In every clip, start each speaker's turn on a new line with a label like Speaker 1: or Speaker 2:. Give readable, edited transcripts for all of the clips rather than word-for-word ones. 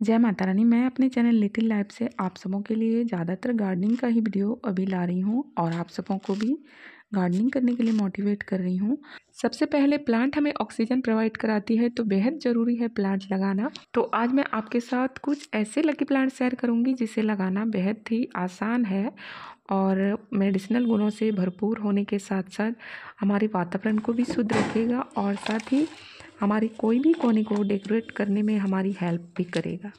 Speaker 1: जय माता रानी। मैं अपने चैनल लिटिल लाइफ से आप सबों के लिए ज़्यादातर गार्डनिंग का ही वीडियो अभी ला रही हूँ और आप सबों को भी गार्डनिंग करने के लिए मोटिवेट कर रही हूँ। सबसे पहले प्लांट हमें ऑक्सीजन प्रोवाइड कराती है, तो बेहद ज़रूरी है प्लांट लगाना। तो आज मैं आपके साथ कुछ ऐसे लकी प्लांट शेयर करूँगी जिसे लगाना बेहद ही आसान है और मेडिसिनल गुणों से भरपूर होने के साथ साथ हमारे वातावरण को भी शुद्ध रखेगा और साथ ही हमारी कोई भी कोने को डेकोरेट करने में हमारी हेल्प भी करेगा।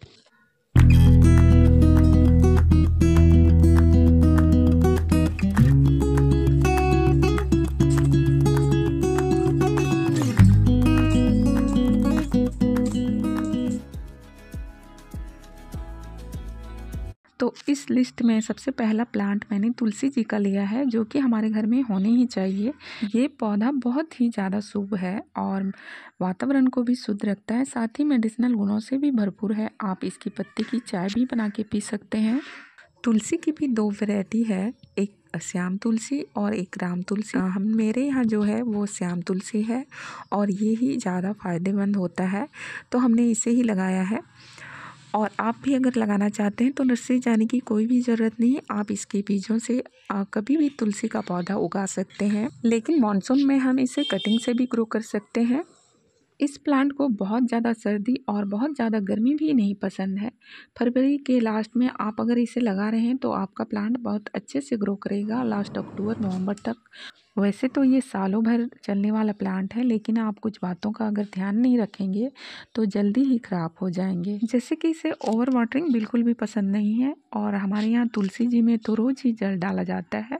Speaker 1: तो इस लिस्ट में सबसे पहला प्लांट मैंने तुलसी जी का लिया है, जो कि हमारे घर में होने ही चाहिए। ये पौधा बहुत ही ज़्यादा शुभ है और वातावरण को भी शुद्ध रखता है, साथ ही मेडिसिनल गुणों से भी भरपूर है। आप इसकी पत्ती की चाय भी बना के पी सकते हैं। तुलसी की भी दो वैरायटी है, एक श्याम तुलसी और एक राम तुलसी। हम मेरे यहाँ जो है वो श्याम तुलसी है और ये ही ज़्यादा फ़ायदेमंद होता है, तो हमने इसे ही लगाया है। और आप भी अगर लगाना चाहते हैं तो नर्सरी जाने की कोई भी ज़रूरत नहीं है। आप इसके बीजों से कभी भी तुलसी का पौधा उगा सकते हैं, लेकिन मॉनसून में हम इसे कटिंग से भी ग्रो कर सकते हैं। इस प्लांट को बहुत ज़्यादा सर्दी और बहुत ज़्यादा गर्मी भी नहीं पसंद है। फरवरी के लास्ट में आप अगर इसे लगा रहे हैं तो आपका प्लांट बहुत अच्छे से ग्रो करेगा लास्ट अक्टूबर नवंबर तक। वैसे तो ये सालों भर चलने वाला प्लांट है, लेकिन आप कुछ बातों का अगर ध्यान नहीं रखेंगे तो जल्दी ही ख़राब हो जाएंगे। जैसे कि इसे ओवर वाटरिंग बिल्कुल भी पसंद नहीं है और हमारे यहाँ तुलसी जी में तो रोज़ ही जल डाला जाता है।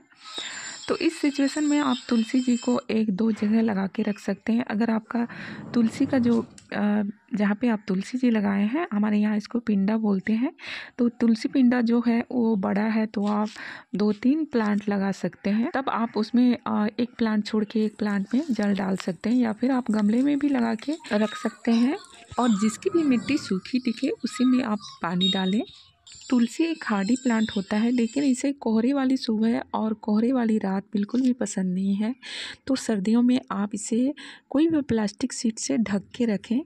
Speaker 1: तो इस सिचुएशन में आप तुलसी जी को एक दो जगह लगा के रख सकते हैं। अगर आपका तुलसी का जो जहाँ पे आप तुलसी जी लगाए हैं, हमारे यहाँ इसको पिंडा बोलते हैं, तो तुलसी पिंडा जो है वो बड़ा है तो आप 2-3 प्लांट लगा सकते हैं। तब आप उसमें एक प्लांट छोड़ के एक प्लांट में जल डाल सकते हैं या फिर आप गमले में भी लगा के रख सकते हैं और जिसकी भी मिट्टी सूखी दिखे उसी में आप पानी डालें। तुलसी एक हार्डी प्लांट होता है, लेकिन इसे कोहरे वाली सुबह और कोहरे वाली रात बिल्कुल भी पसंद नहीं है। तो सर्दियों में आप इसे कोई भी प्लास्टिक शीट से ढक के रखें,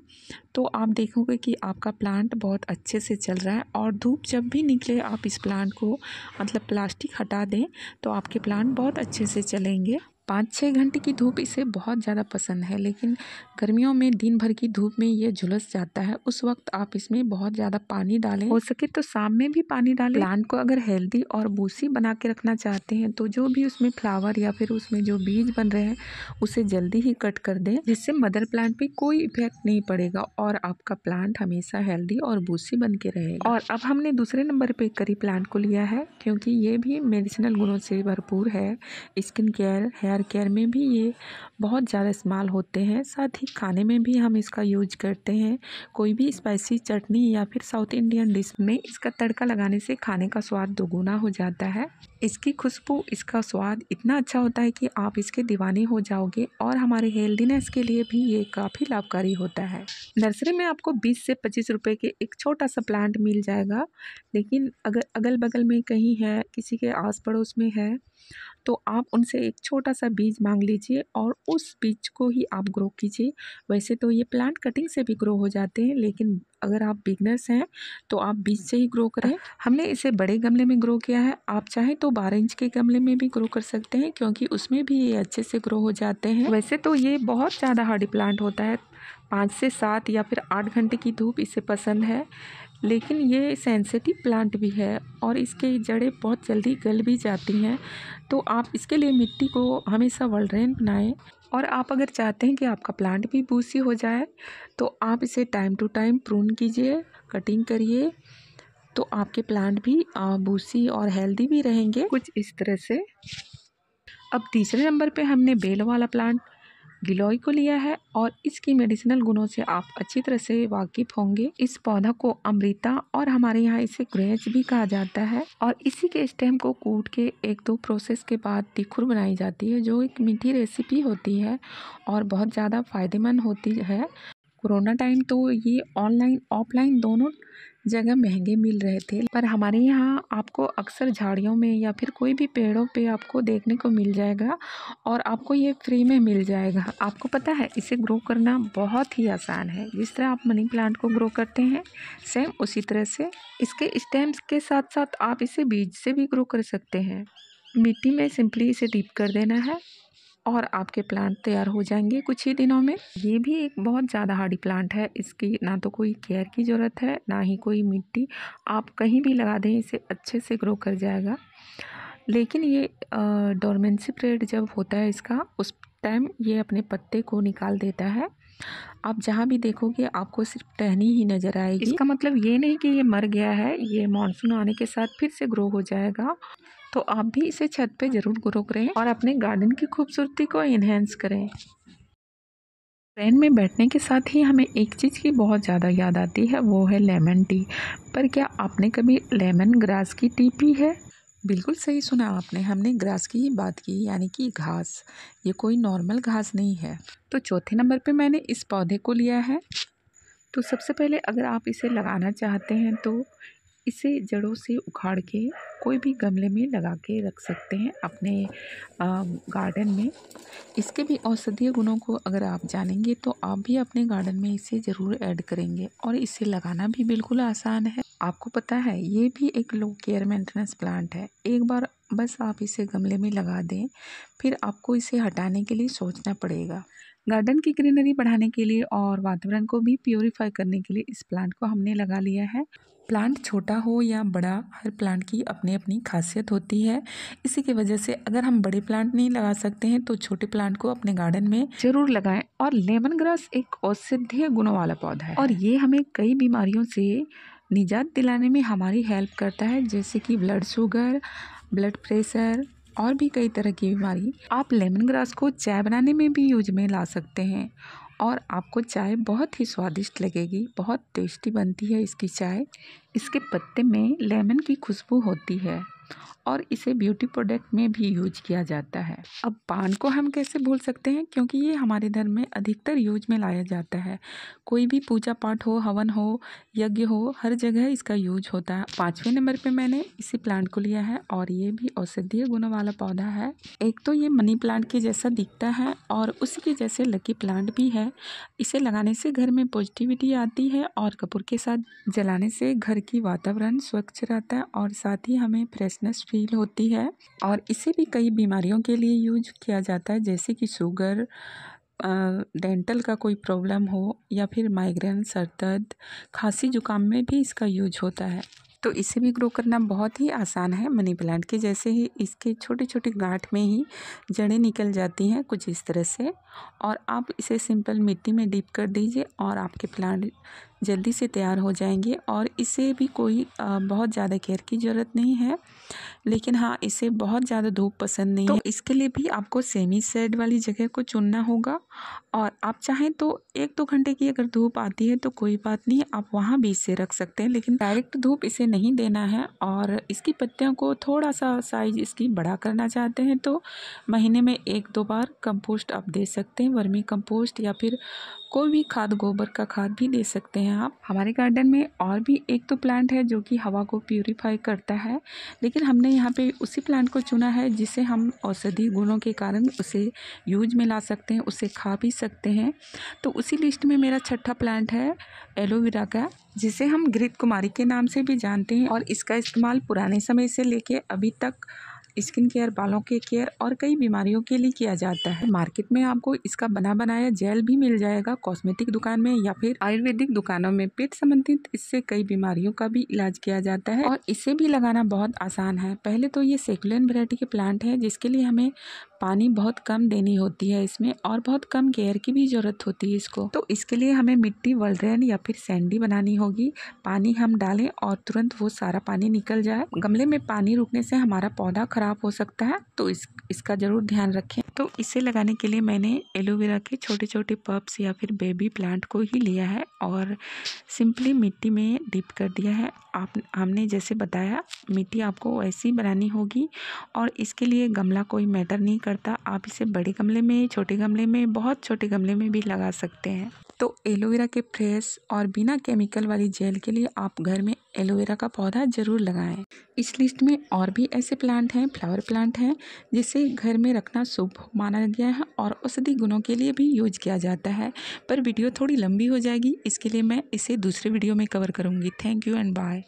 Speaker 1: तो आप देखोगे कि आपका प्लांट बहुत अच्छे से चल रहा है। और धूप जब भी निकले आप इस प्लांट को मतलब प्लास्टिक हटा दें तो आपके प्लांट बहुत अच्छे से चलेंगे। 5-6 घंटे की धूप इसे बहुत ज़्यादा पसंद है, लेकिन गर्मियों में दिन भर की धूप में ये झुलस जाता है। उस वक्त आप इसमें बहुत ज़्यादा पानी डालें, हो सके तो शाम में भी पानी डालें। प्लांट को अगर हेल्दी और बूसी बना के रखना चाहते हैं तो जो भी उसमें फ्लावर या फिर उसमें जो बीज बन रहे हैं उसे जल्दी ही कट कर दें, जिससे मदर प्लांट पे कोई इफेक्ट नहीं पड़ेगा और आपका प्लांट हमेशा हेल्दी और बूसी बन के रहेगा। और अब हमने दूसरे नंबर पे करी प्लांट को लिया है, क्योंकि ये भी मेडिसिनल गुणों से भरपूर है। स्किन केयर, हेयर केयर में भी ये बहुत ज़्यादा इस्तेमाल होते हैं, साथ ही खाने में भी हम इसका यूज करते हैं। कोई भी स्पाइसी चटनी या फिर साउथ इंडियन डिश में इसका तड़का लगाने से खाने का स्वाद दोगुना हो जाता है। इसकी खुशबू, इसका स्वाद इतना अच्छा होता है कि आप इसके दीवाने हो जाओगे और हमारे हेल्दीनेस के लिए भी ये काफ़ी लाभकारी होता है। नर्सरी में आपको 20 से 25 रुपए के एक छोटा सा प्लांट मिल जाएगा, लेकिन अगर अगल बगल में कहीं है, किसी के आस पड़ोस में है, तो आप उनसे एक छोटा सा बीज मांग लीजिए और उस बीज को ही आप ग्रो कीजिए। वैसे तो ये प्लांट कटिंग से भी ग्रो हो जाते हैं, लेकिन अगर आप बिगनर्स हैं तो आप बीज से ही ग्रो करें। हमने इसे बड़े गमले में ग्रो किया है, आप चाहें तो 12 इंच के गमले में भी ग्रो कर सकते हैं, क्योंकि उसमें भी ये अच्छे से ग्रो हो जाते हैं। वैसे तो ये बहुत ज़्यादा हार्डी प्लांट होता है, 5 से 7 या फिर 8 घंटे की धूप इसे पसंद है, लेकिन ये सेंसिटिव प्लांट भी है और इसके जड़ें बहुत जल्दी गल भी जाती हैं। तो आप इसके लिए मिट्टी को हमेशा वल्ड्रेन बनाएं। और आप अगर चाहते हैं कि आपका प्लांट भी बूसी हो जाए तो आप इसे टाइम टू टाइम प्रून कीजिए, कटिंग करिए, तो आपके प्लांट भी बूसी और हेल्दी भी रहेंगे, कुछ इस तरह से। अब तीसरे नंबर पे हमने बेल वाला प्लांट गिलोय को लिया है और इसकी मेडिसिनल गुणों से आप अच्छी तरह से वाकिफ होंगे। इस पौधा को अमृता और हमारे यहाँ इसे ग्रेच भी कहा जाता है और इसी के स्टेम को कूट के 1-2 प्रोसेस के बाद तिखुर बनाई जाती है, जो एक मीठी रेसिपी होती है और बहुत ज़्यादा फायदेमंद होती है। कोरोना टाइम तो ये ऑनलाइन ऑफलाइन दोनों जगह महंगे मिल रहे थे, पर हमारे यहाँ आपको अक्सर झाड़ियों में या फिर कोई भी पेड़ों पे आपको देखने को मिल जाएगा और आपको ये फ्री में मिल जाएगा। आपको पता है इसे ग्रो करना बहुत ही आसान है। जिस तरह आप मनी प्लांट को ग्रो करते हैं सेम उसी तरह से इसके स्टेम्स के साथ साथ आप इसे बीज से भी ग्रो कर सकते हैं। मिट्टी में सिंपली इसे डीप कर देना है और आपके प्लांट तैयार हो जाएंगे कुछ ही दिनों में। ये भी एक बहुत ज़्यादा हार्डी प्लांट है, इसकी ना तो कोई केयर की ज़रूरत है ना ही कोई मिट्टी, आप कहीं भी लगा दें इसे अच्छे से ग्रो कर जाएगा। लेकिन ये डोरमेंसी पीरियड जब होता है इसका, उस टाइम ये अपने पत्ते को निकाल देता है। आप जहाँ भी देखोगे आपको सिर्फ टहनी ही नज़र आएगी। इसका मतलब ये नहीं कि ये मर गया है, ये मानसून आने के साथ फिर से ग्रो हो जाएगा। तो आप भी इसे छत पे ज़रूर ग्रो करें और अपने गार्डन की खूबसूरती को इन्हेंस करें। ट्रेन में बैठने के साथ ही हमें एक चीज़ की बहुत ज़्यादा याद आती है, वो है लेमन टी। पर क्या आपने कभी लेमन ग्रास की टी पी है? बिल्कुल सही सुना आपने, हमने ग्रास की ही बात की, यानी कि घास। ये कोई नॉर्मल घास नहीं है। तो चौथे नंबर पे मैंने इस पौधे को लिया है। तो सबसे पहले अगर आप इसे लगाना चाहते हैं तो इसे जड़ों से उखाड़ के कोई भी गमले में लगा के रख सकते हैं अपने गार्डन में। इसके भी औषधीय गुणों को अगर आप जानेंगे तो आप भी अपने गार्डन में इसे ज़रूर ऐड करेंगे और इसे लगाना भी बिल्कुल आसान है। आपको पता है ये भी एक लो केयर मेंटेनेंस प्लांट है। एक बार बस आप इसे गमले में लगा दें, फिर आपको इसे हटाने के लिए सोचना पड़ेगा। गार्डन की ग्रीनरी बढ़ाने के लिए और वातावरण को भी प्योरीफाई करने के लिए इस प्लांट को हमने लगा लिया है। प्लांट छोटा हो या बड़ा, हर प्लांट की अपनी अपनी खासियत होती है। इसी की वजह से अगर हम बड़े प्लांट नहीं लगा सकते हैं तो छोटे प्लांट को अपने गार्डन में ज़रूर लगाएं। और लेमन ग्रास एक औषधीय गुणों वाला पौधा है और ये हमें कई बीमारियों से निजात दिलाने में हमारी हेल्प करता है, जैसे कि ब्लड शुगर, ब्लड प्रेशर और भी कई तरह की बीमारी। आप लेमन ग्रास को चाय बनाने में भी यूज में ला सकते हैं और आपको चाय बहुत ही स्वादिष्ट लगेगी। बहुत टेस्टी बनती है इसकी चाय। इसके पत्ते में लेमन की खुशबू होती है और इसे ब्यूटी प्रोडक्ट में भी यूज किया जाता है। अब पान को हम कैसे भूल सकते हैं, क्योंकि ये हमारे धर्म में अधिकतर यूज में लाया जाता है। कोई भी पूजा पाठ हो, हवन हो, यज्ञ हो, हर जगह इसका यूज होता है। 5वें नंबर पे मैंने इसी प्लांट को लिया है और ये भी औषधीय गुणों वाला पौधा है। एक तो ये मनी प्लांट के जैसा दिखता है और उसी के जैसे लकी प्लांट भी है। इसे लगाने से घर में पॉजिटिविटी आती है और कपूर के साथ जलाने से घर की वातावरण स्वच्छ रहता है और साथ ही हमें फ्रेशनेस फील होती है। और इसे भी कई बीमारियों के लिए यूज किया जाता है, जैसे कि शुगर, डेंटल का कोई प्रॉब्लम हो या फिर माइग्रेन, सर दर्द, खांसी जुकाम में भी इसका यूज होता है। तो इसे भी ग्रो करना बहुत ही आसान है। मनी प्लांट के जैसे ही इसके छोटे छोटे गांठ में ही जड़ें निकल जाती हैं कुछ इस तरह से, और आप इसे सिंपल मिट्टी में डीप कर दीजिए और आपके प्लांट जल्दी से तैयार हो जाएंगे। और इसे भी कोई बहुत ज़्यादा केयर की ज़रूरत नहीं है, लेकिन हाँ इसे बहुत ज़्यादा धूप पसंद नहीं है। तो इसके लिए भी आपको सेमी शेड वाली जगह को चुनना होगा और आप चाहें तो 1-2 घंटे की अगर धूप आती है तो कोई बात नहीं, आप वहाँ भी इसे रख सकते हैं, लेकिन डायरेक्ट धूप इसे नहीं देना है। और इसकी पत्तियों को थोड़ा सा साइज इसकी बड़ा करना चाहते हैं तो महीने में 1-2 बार कंपोस्ट आप दे सकते हैं, वर्मी कंपोस्ट या फिर कोई भी खाद, गोबर का खाद भी दे सकते हैं आप। हमारे गार्डन में और भी एक तो प्लांट है जो कि हवा को प्यूरीफाई करता है, लेकिन हमने यहाँ पे उसी प्लांट को चुना है जिसे हम औषधि गुणों के कारण उसे यूज में ला सकते हैं, उसे खा भी सकते हैं। तो उसी लिस्ट में मेरा छठा प्लांट है एलोवेरा का, जिसे हम घृत कुमारी के नाम से भी जानते हैं और इसका इस्तेमाल पुराने समय से लेके अभी तक स्किन केयर, बालों के केयर और कई बीमारियों के लिए किया जाता है। मार्केट में आपको इसका बना बनाया जेल भी मिल जाएगा, कॉस्मेटिक दुकान में या फिर आयुर्वेदिक दुकानों में। पेट संबंधित इससे कई बीमारियों का भी इलाज किया जाता है और इसे भी लगाना बहुत आसान है। पहले तो ये सेकुलेंट वैरायटी के प्लांट है जिसके लिए हमें पानी बहुत कम देनी होती है इसमें और बहुत कम केयर की भी ज़रूरत होती है इसको। तो इसके लिए हमें मिट्टी वल्ड्रेन या फिर सैंडी बनानी होगी। पानी हम डालें और तुरंत वो सारा पानी निकल जाए। गमले में पानी रुकने से हमारा पौधा खराब हो सकता है, तो इसका ज़रूर ध्यान रखें। तो इसे लगाने के लिए मैंने एलोवेरा के छोटे छोटे पप्स या फिर बेबी प्लांट को ही लिया है और सिंपली मिट्टी में डिप कर दिया है। हमने जैसे बताया मिट्टी आपको वैसी बनानी होगी और इसके लिए गमला कोई मैटर नहीं करता। आप इसे बड़े गमले में, छोटे गमले में, बहुत छोटे गमले में भी लगा सकते हैं। तो एलोवेरा के फ्रेश और बिना केमिकल वाली जेल के लिए आप घर में एलोवेरा का पौधा ज़रूर लगाएं। इस लिस्ट में और भी ऐसे प्लांट हैं, फ्लावर प्लांट हैं, जिसे घर में रखना शुभ माना गया है और औषधि गुणों के लिए भी यूज किया जाता है। पर वीडियो थोड़ी लंबी हो जाएगी, इसके लिए मैं इसे दूसरे वीडियो में कवर करूँगी। Thank you and bye.